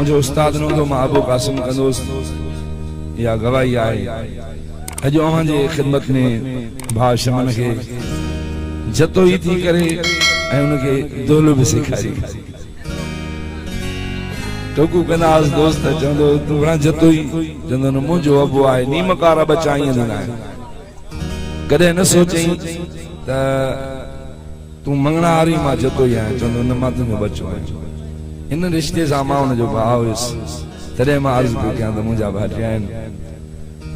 मुझे उस्ताद नो तो मां अबू कासिम कंदोस या गवाही आए अज अवां जे खिदमत में भा शमन के जतो ही थी करे उनके दोलो भी सिखारी टोकू कनास दोस्त चंदो तू बड़ा जतो ही चंदो न मुझो अबू आए नी मकारा बचाई ना कदे न सोचई त तू मंगना आरी मां जतो ही आए चंदो न मां तुझो बच्चो है इन रिश्ते से मां उन जो भाव इस तरे मां अर्ज पे क्या त मुझा भाटिया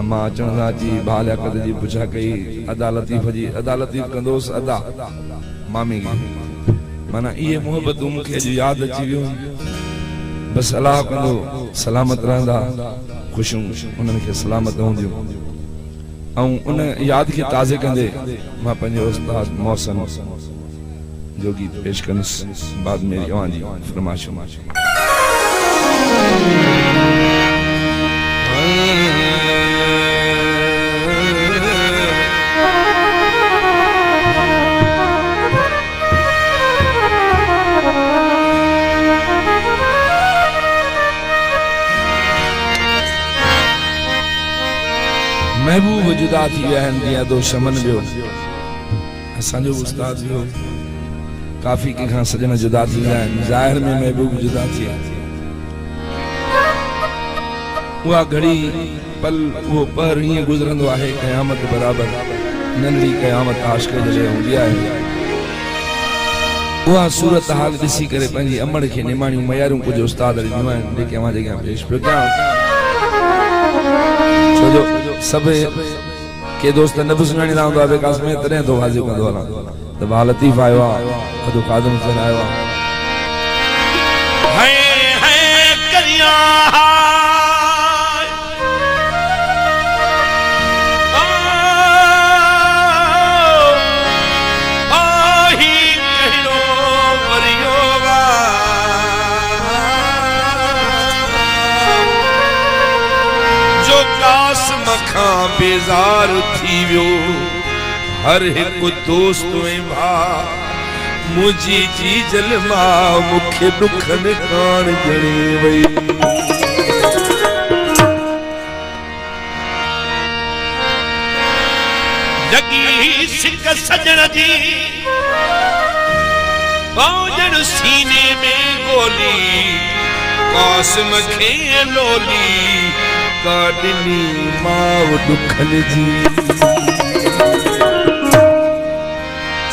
अम्मा चंदा जी भाल कद जी पुछा कई अदा लतीफ कंदोस अदा मामी की माना ये मोहब्बत मुखे जो याद अची वियो बस अल्लाह कंदो सलामत रहंदा खुशूं उन्हनि खे सलामत होंदियूं ऐं उन याद के ताज़े कंदे मां पंहिंजे उस्ताद मौसम जो गीत पेश कंदुसि बाद में अवां जी फरमाइशूं महबूब जुदा थी विया आहिनि दिया दो शमन वियो असांजो उस्ताद वियो काफी कंहिंखां सजन जुदा थी विया आहिनि ज़ाहिर में महबूब जुदा थी उहा घड़ी पल वो पर हीअं गुज़रंदो आहे क़यामत बराबर नंढड़ी क़यामत आशिक़ जॾहिं हूंदी आहे उहा सूरत हाल ॾिसी करे पंहिंजी अमड़ खे निमाणियूं मयारियूं कुझु उस्ताद ॾिनियूं आहिनि जेके अवां जे अॻियां पेश पियो कयां छो जो सब के दोस्त न भी सुनाणींदा हूंदा विकास में तॾहिं तो हाज़िर कंदो हलां त भा लतीफ़ आयो आहे अदो कादम हुसैन आयो आहे करिया बेजार थी वियो हर एक दोस्त में भा मुझी जी जलमा मुखे दुखन कान जणे वई जगी सिक सजन जी बाजन सीने में गोली कासिम खे लोली काडनी माव दुखन जी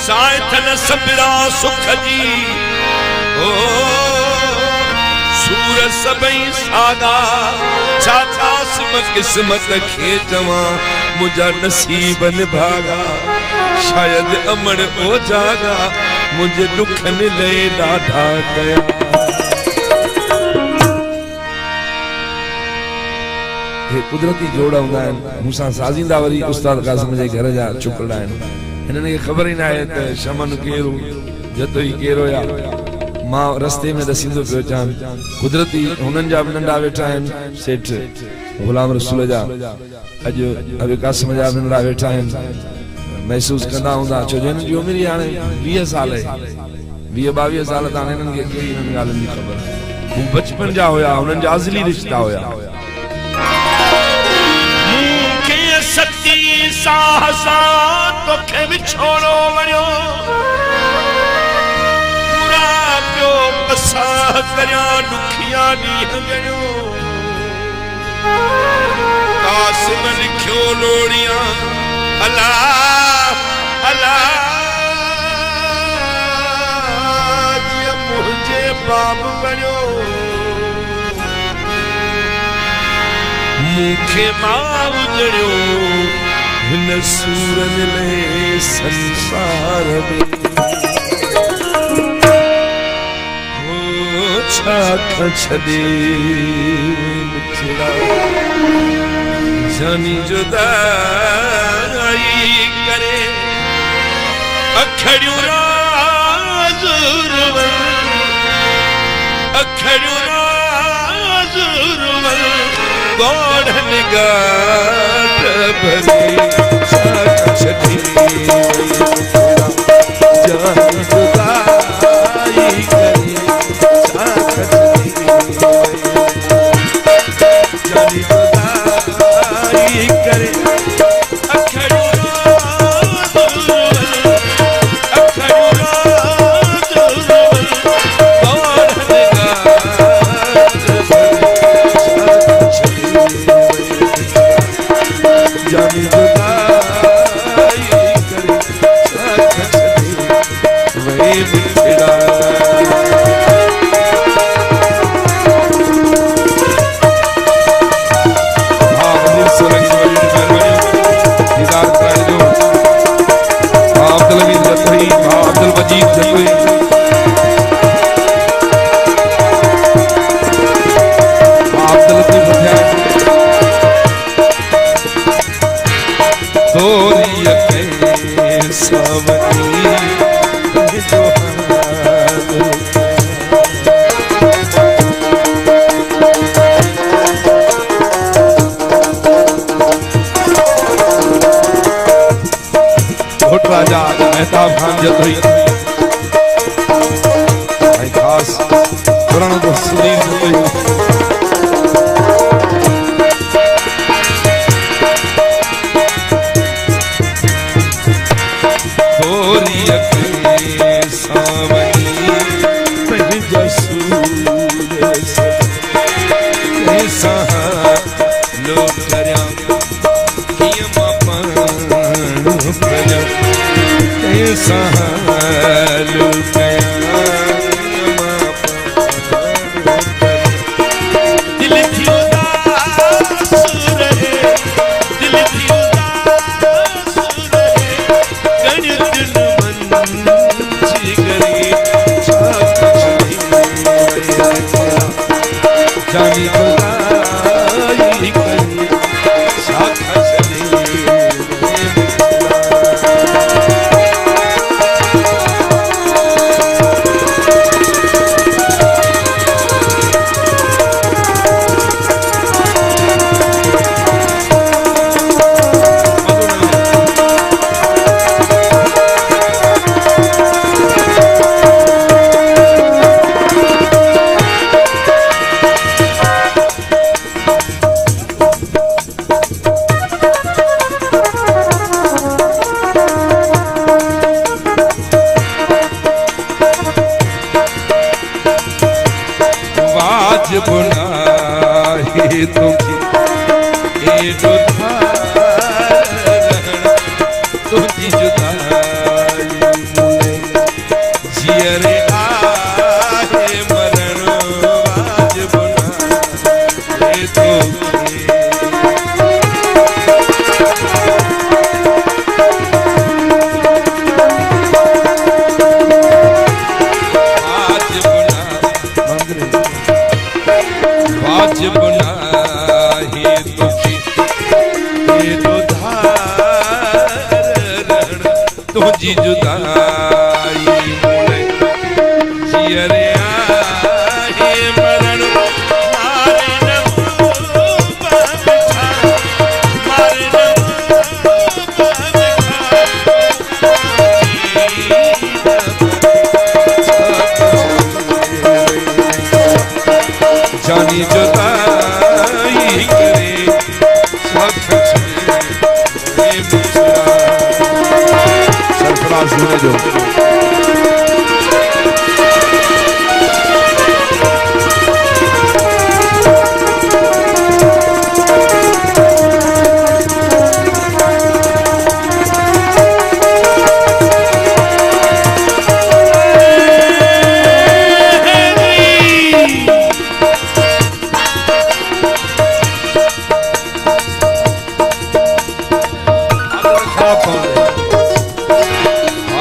साइथन सबरा सुख जी ओ सूर सबई सागा छाछास म किस्मत खे जवा मुझा नसीब भागा शायद अमड़ ओ जागा मुझे दुखन ले ॾाढा कया कुदरती जोड़ा हूंदा आहिनि मूंसां साज़ींदा वरी उस्ताद कासिम जे घर जा चुकड़ा आहिनि हिननि खे ख़बर ई न आहे त शमन केरु जतो ई केरु हुया मां रस्ते में दसींदो पियो अचां कुदरती हुननि जा बि नंढा वेठा आहिनि सेठ गुलाम रसूल जा अॼु अबे कासिम जा नंढा वेठा आहिनि महसूस कंदा हूंदा छो जो हिननि जी उमिरि हाणे 20 साल आहे 20-22 साल त हाणे हिननि खे कहिड़ी हिननि ॻाल्हियुनि जी ख़बर हू बचपन जा हुया हुननि जा अज़ली रिश्ता हुया सती साहसा तोखे विछोड़ो वणियो पूरा पियो कसा करिया दुखिया ॾींहं ॻणियो कासिम लिखियो लोड़िया अला अला जीअं मुंहिंजे बाब बणियो मुखे माव जड़ियो हिन सूरन ले संसार में हो छा छदे मिठड़ा जानी जुदाई करे अखड़ियों राज़ुरवल अखड़ियों राज़ुरवल गोढ़न गाट भरी छठी जान जुदाई करे छठी मेहताब खान जतोई भाई खास पुरानो तो सुधीर जतोई गोरी अखे सावनी पंहिंजा सूर ऐसा लो करया किया मां पाण प्रजा ऐसा लो करया मां पाण दिल थी उदास रहे दिल थी उदास रहे गणित मन जिगरी जानी खुदाई करी शाखा चली बुनाही तुझी जो तुझी जुदाई जियरे आहे मरण आज बुनाही तुझी आज बुनाही तुझी जो धारण तुझी जुदाई मुड़े जियरे आहे मरण मारे न बैठा मारे न जानी जुदाई करे सरफराज होने जो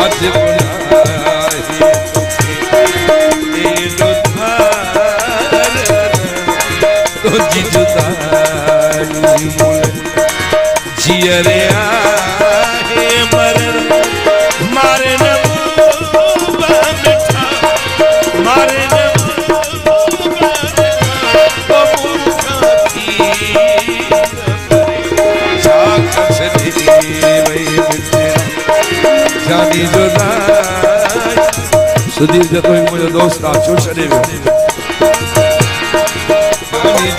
आज बुनाही तुझी जुदाई जियरे आहे मरण मारे न बैठा मारे न जानी जुदाई सुधीर जतोई मुझो दोस्त आ छो छड़े वियो जानी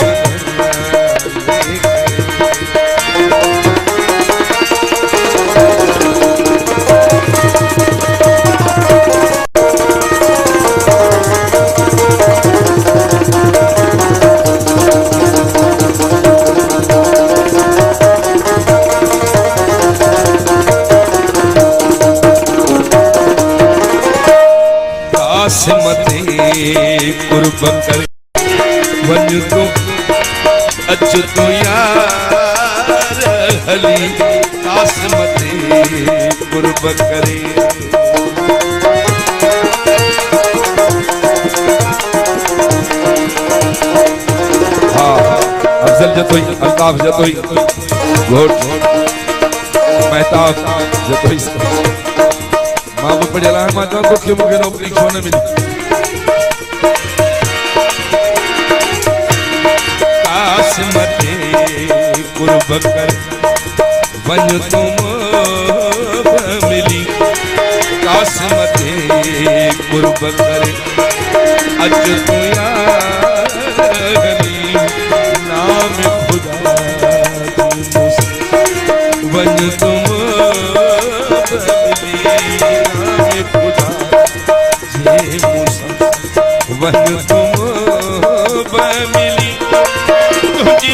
मते कुर्ब कर वन तो अच तो यार हली कास मते कुर्ब करे हाँ अफजल जतोई अल्ताफ जतोई घोट मेहताब जतोई मां बाप पढ़ियल आहे मां चवां तोखे मूंखे नौकरी छो न मिली काश मते कुर्ब कर वञ तुम मिली कुर्ब करे अज तू यारी नाम खुदा वन तुम नाम खुदा जे मूसा वन तुम मिली तुझी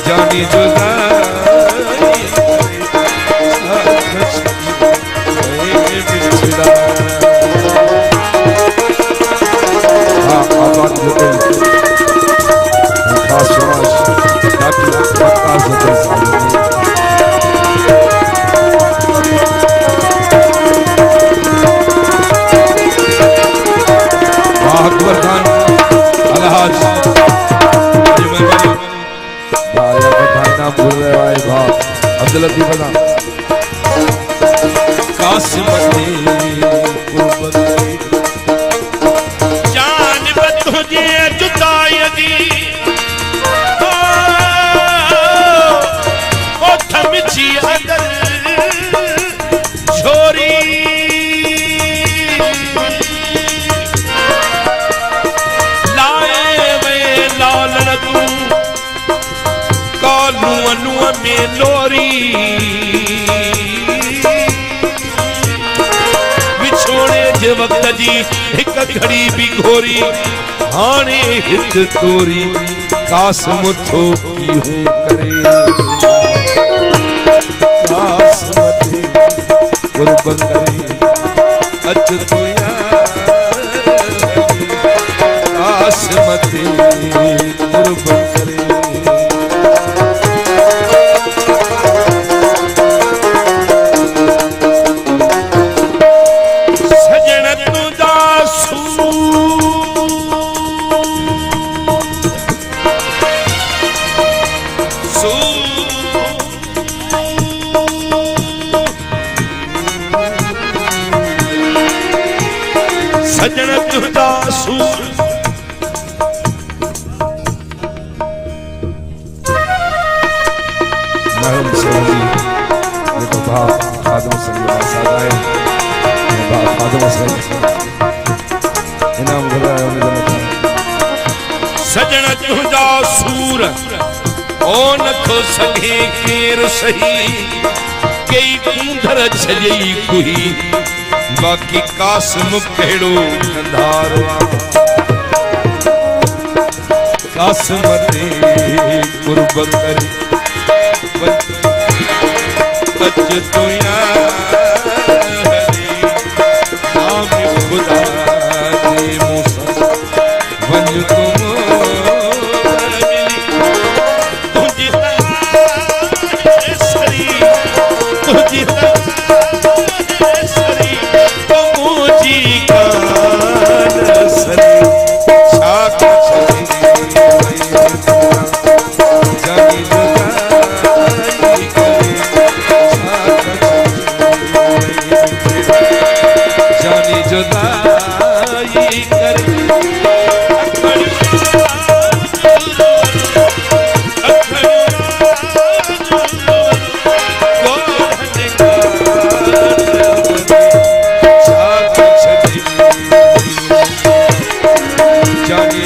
जानी जुदाई करे जानी जुदाई अकबर खान अलहाज नाम भूल रहे भाई भाव अब्दुल लतीफ खान कासिम जान तुझे जुदाई दी ओ थमची अदर छोरी में लोरी विछोड़े जे वक्त जी एक घड़ी भी घोरी हाने हित तोरी कासम थो की हूं करे कासमती कुर्ब करे अच तू यारी कासमती कुर्ब करे सजन तुझा सूर महल सिराजी ये तो भाव खादम संग साथ आए भाव खादम संग इनाम गला सजन तुझा सूर ओ नथो संगे केर सही कई कुंधर छजई कुही बाकी कासम कहिड़ो कंधारवा कासम ते कुर्ब करे अच तो यारी नाम खुदा जे मूसा वन तुम मिली तुझी सरी तुझी जानी जुदाई करे जानी